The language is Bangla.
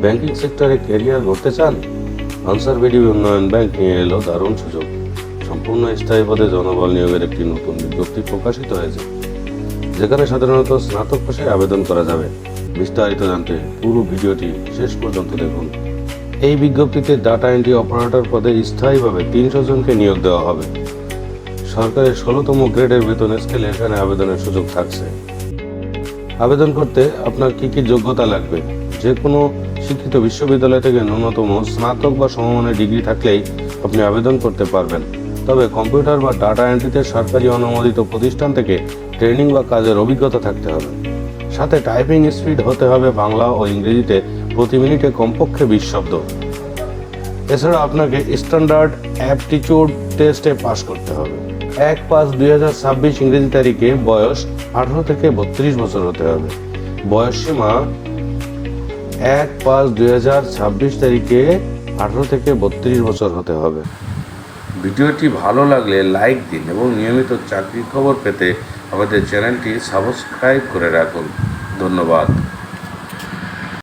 ব্যাংকিং সেক্টরে ক্যারিয়ার গড়তে চান? আনসার বিডি উন্নয়ন ব্যাংক নিয়ে এলো দারুণ সুযোগ। সম্পূর্ণ স্থায়ী পদে জনবল নিয়োগের একটি নতুন বিজ্ঞপ্তি প্রকাশিত হয়েছে, যেখানে সাধারণত স্নাতক পাশে আবেদন করা যাবে। বিস্তারিত জানতে পুরো ভিডিওটি শেষ পর্যন্ত দেখুন। এই বিজ্ঞপ্তিতে ডাটা এন্ট্রি অপারেটর পদে স্থায়ীভাবে 300 জনকে নিয়োগ দেওয়া হবে। সরকারের 16তম গ্রেডের বেতন স্কেলে এখানে আবেদনের সুযোগ থাকছে। আবেদন করতে আপনার কি কি যোগ্যতা লাগবে? যে কোনো শিক্ষিত বিশ্ববিদ্যালয় থেকে ন্যূনতম স্নাতক বা সমমানের ডিগ্রি থাকলেই আপনি আবেদন করতে পারবেন। তবে কম্পিউটার বা ডাটা এন্ট্রিতে সরকারি অনুমোদিত প্রতিষ্ঠান থেকে ট্রেনিং বা কাজের অভিজ্ঞতা থাকতে হবে। সাথে টাইপিং স্পিড হতে হবে বাংলা ও ইংরেজিতে প্রতি মিনিটে কমপক্ষে 20 শব্দ। এছাড়া আপনাকে স্ট্যান্ডার্ড অ্যাপটিটিউড টেস্টে পাস করতে হবে। 1/5/2026 ইংরেজি তারিখে বয়স 18 থেকে 32 বছর হতে হবে। বয়স সীমা 1/5/2026 তারিখে 18 থেকে 32 বছর হতে হবে। ভিডিওটি ভালো লাগলে লাইক দিন এবং নিয়মিত চাকরির খবর পেতে আমাদের চ্যানেলটি সাবস্ক্রাইব করে রাখুন। ধন্যবাদ।